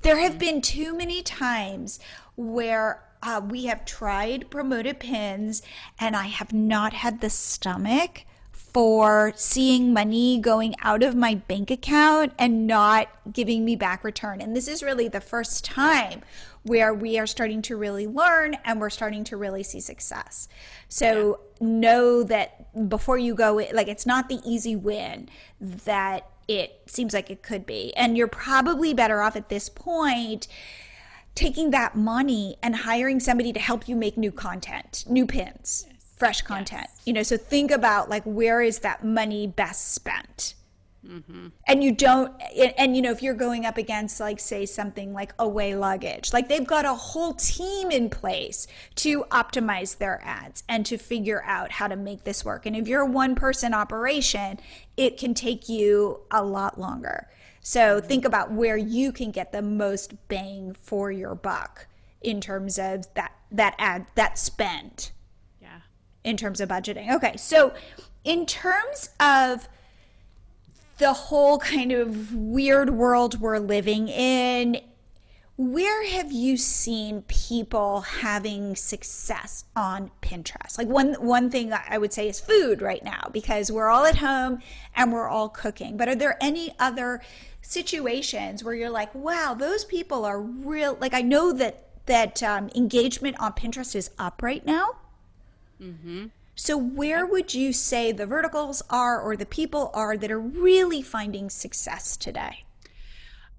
There have been too many times where we have tried promoted pins, and I have not had the stomach for seeing money going out of my bank account and not giving me back return. And this is really the first time where we are starting to really learn and we're starting to really see success. So know that before you go, like it's not the easy win that it seems like it could be. And you're probably better off at this point taking that money and hiring somebody to help you make new content, new pins. Fresh content, you know, so think about like, where is that money best spent? And you don't, and you know, if you're going up against like, say something like Away Luggage, like they've got a whole team in place to optimize their ads and to figure out how to make this work. And if you're a one person operation, it can take you a lot longer. So think about where you can get the most bang for your buck in terms of that spend. In terms of budgeting. Okay, so in terms of the whole kind of weird world we're living in, where have you seen people having success on Pinterest? Like one thing I would say is food right now, because we're all at home and we're all cooking. But are there any other situations where you're like, wow, those people are real? Like I know that engagement on Pinterest is up right now. So where would you say the verticals are or the people are that are really finding success today?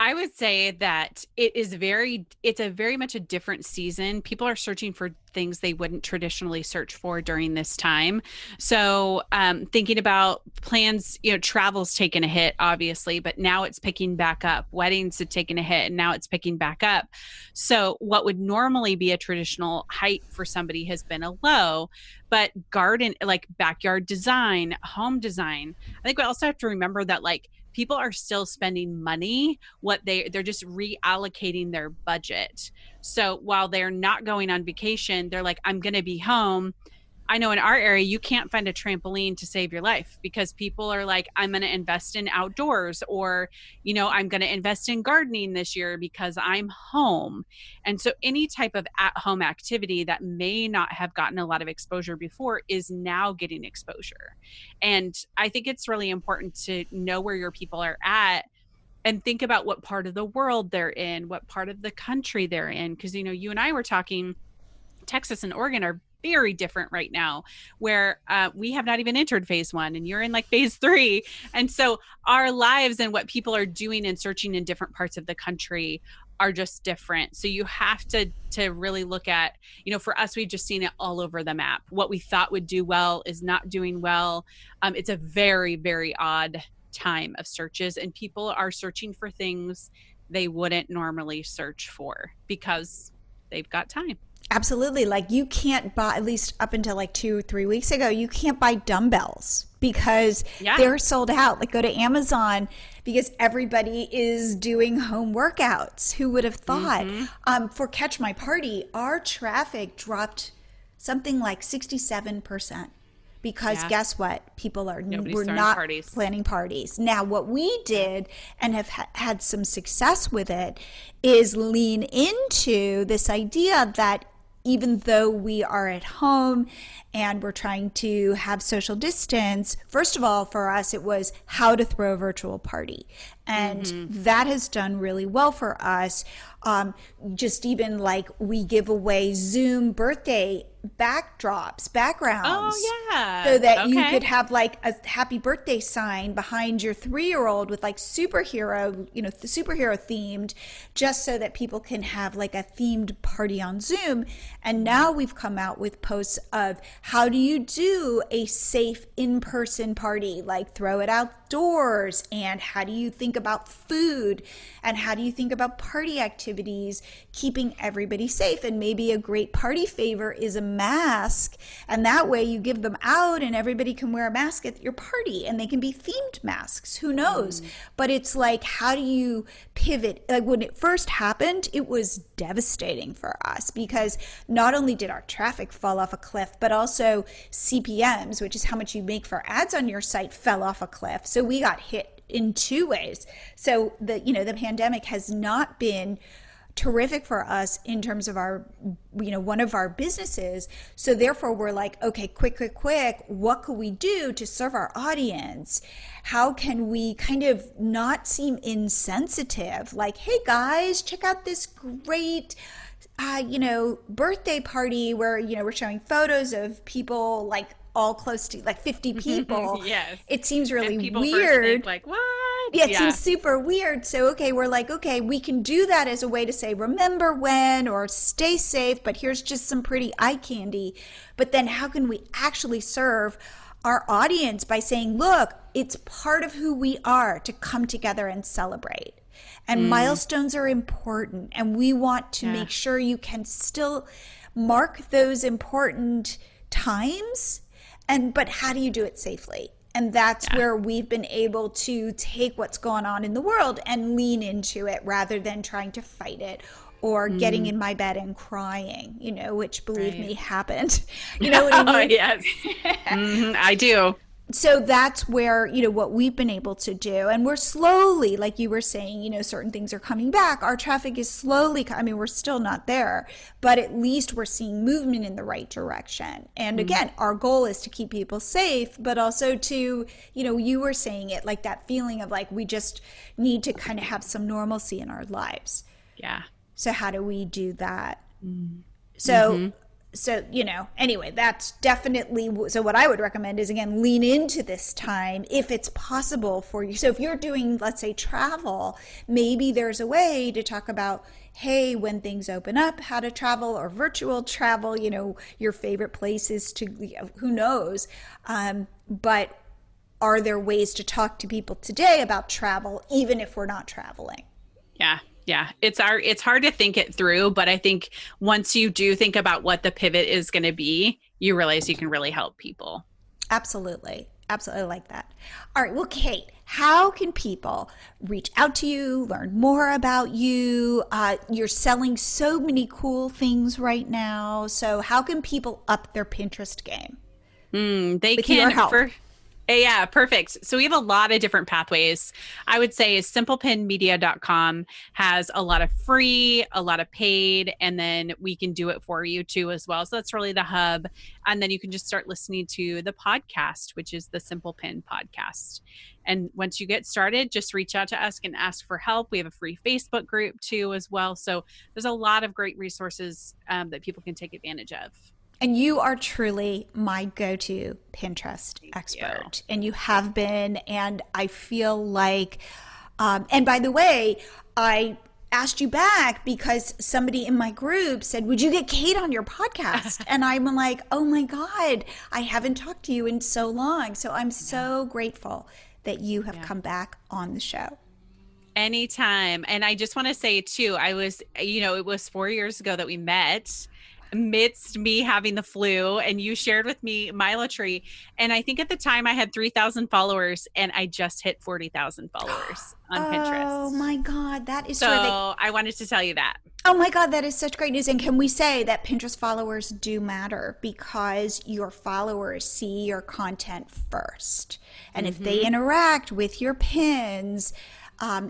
I would say that it's a very much a different season. People are searching for things they wouldn't traditionally search for during this time. So thinking about plans, you know, travel's taken a hit, obviously, but now it's picking back up. Weddings have taken a hit and now it's picking back up. So what would normally be a traditional height for somebody has been a low, but garden, like backyard design, home design. I think we also have to remember that like people are still spending money. They're just reallocating their budget. So while they're not going on vacation, they're like, I'm going to be home. I know in our area, you can't find a trampoline to save your life because people are like, I'm going to invest in outdoors, or, you know, I'm going to invest in gardening this year because I'm home. And so any type of at-home activity that may not have gotten a lot of exposure before is now getting exposure. And I think it's really important to know where your people are at and think about what part of the world they're in, what part of the country they're in. Because, you know, you and I were talking, Texas and Oregon are very different right now, where we have not even entered phase 1 and you're in like phase 3. And so our lives and what people are doing and searching in different parts of the country are just different. So you have to really look at, you know, for us, we've just seen it all over the map. What we thought would do well is not doing well. It's a very, very odd time of searches, and people are searching for things they wouldn't normally search for because they've got time. Absolutely. Like you can't buy, at least up until like 2 or 3 weeks ago, you can't buy dumbbells because they're sold out. Like go to Amazon because everybody is doing home workouts. Who would have thought? For Catch My Party, our traffic dropped something like 67%. Because guess what? We're not planning parties. Now, what we did and have had some success with it is lean into this idea that even though we are at home and we're trying to have social distance, first of all, for us, it was how to throw a virtual party. And that has done really well for us. Just even like we give away Zoom birthday backgrounds. Oh, yeah. So that you could have like a happy birthday sign behind your 3-year-old with like superhero, the superhero themed, just so that people can have like a themed party on Zoom. And now we've come out with posts of how do you do a safe in-person party, like throw it outdoors, and how do you think about food, and how do you think about party activities, keeping everybody safe. And maybe a great party favor is a mask, and that way you give them out and everybody can wear a mask at your party, and they can be themed masks, who knows. But it's like, how do you pivot? Like when it first happened, it was devastating for us, because not only did our traffic fall off a cliff, but also CPMs, which is how much you make for ads on your site, fell off a cliff. So we got hit in 2 ways. So the pandemic has not been terrific for us in terms of our, one of our businesses. So therefore we're like, okay, quick, what could we do to serve our audience? How can we kind of not seem insensitive? Like, hey guys, check out this great birthday party where, we're showing photos of people like all close to like 50 people. Yes. It seems really and people weird. First think like, what? Yeah, it seems super weird. So, we're like, we can do that as a way to say, remember when, or stay safe, but here's just some pretty eye candy. But then how can we actually serve our audience by saying, look, it's part of who we are to come together and celebrate. And milestones are important, and we want to make sure you can still mark those important times, but how do you do it safely? And that's where we've been able to take what's going on in the world and lean into it rather than trying to fight it or getting in my bed and crying, which, believe me, happened. You know what I mean? Oh, yes. I do. So that's where, what we've been able to do. And we're slowly, like you were saying, certain things are coming back. Our traffic is slowly, we're still not there, but at least we're seeing movement in the right direction. And again, our goal is to keep people safe, but also to, you were saying it, like that feeling of like, we just need to kind of have some normalcy in our lives. Yeah. So how do we do that? So anyway, that's definitely, so what I would recommend is, again, lean into this time if it's possible for you. So if you're doing, let's say, travel, maybe there's a way to talk about, hey, when things open up, how to travel, or virtual travel, your favorite places to, who knows. But are there ways to talk to people today about travel, even if we're not traveling? Yeah. Yeah, it's hard to think it through, but I think once you do think about what the pivot is going to be, you realize you can really help people. Absolutely. Absolutely like that. All right. Well, Kate, how can people reach out to you, learn more about you? You're selling so many cool things right now. So how can people up their Pinterest game? They with can. Your help. Yeah, perfect. So we have a lot of different pathways. I would say simplepinmedia.com has a lot of free, a lot of paid, and then we can do it for you too as well. So that's really the hub. And then you can just start listening to the podcast, which is the Simple Pin podcast. And once you get started, just reach out to us and ask for help. We have a free Facebook group too as well. So there's a lot of great resources that people can take advantage of. And you are truly my go-to Pinterest expert. And you have been. And I feel like, and by the way, I asked you back because somebody in my group said, would you get Kate on your podcast? And I'm like, oh my God, I haven't talked to you in so long. So I'm so grateful that you have come back on the show. Anytime. And I just want to say too, it was 4 years ago that we met amidst me having the flu, and you shared with me MiloTree. And I think at the time I had 3,000 followers, and I just hit 40,000 followers on Pinterest. Oh my God, that is so terrific. I wanted to tell you that. Oh my God, that is such great news. And can we say that Pinterest followers do matter, because your followers see your content first. And if they interact with your pins,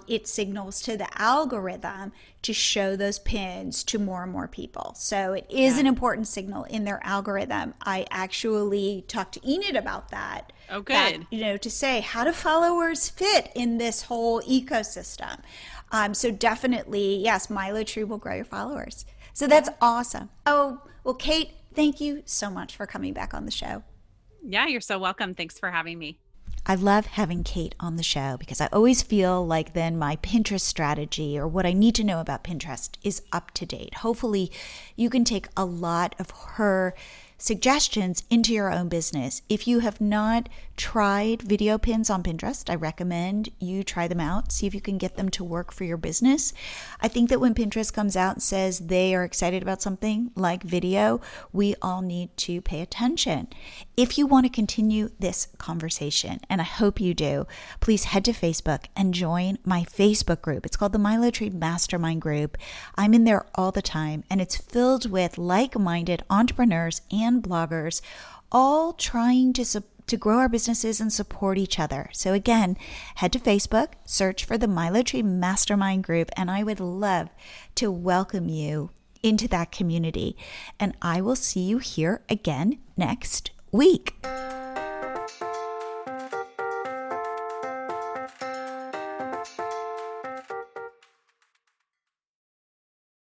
it signals to the algorithm to show those pins to more and more people. So it is an important signal in their algorithm. I actually talked to Enid about that. Oh, good. That, to say, how do followers fit in this whole ecosystem? So definitely, yes, MiloTree will grow your followers. So that's awesome. Oh, well, Kate, thank you so much for coming back on the show. Yeah, you're so welcome. Thanks for having me. I love having Kate on the show because I always feel like then my Pinterest strategy or what I need to know about Pinterest is up to date. Hopefully, you can take a lot of her suggestions into your own business. If you have not tried video pins on Pinterest, I recommend you try them out, see if you can get them to work for your business. I think that when Pinterest comes out and says they are excited about something like video, we all need to pay attention. If you want to continue this conversation, and I hope you do, please head to Facebook and join my Facebook group. It's called the MiloTree Mastermind Group. I'm in there all the time, and it's filled with like-minded entrepreneurs and bloggers, all trying to grow our businesses and support each other. So again, head to Facebook, search for the MiloTree Mastermind Group, and I would love to welcome you into that community. And I will see you here again next week.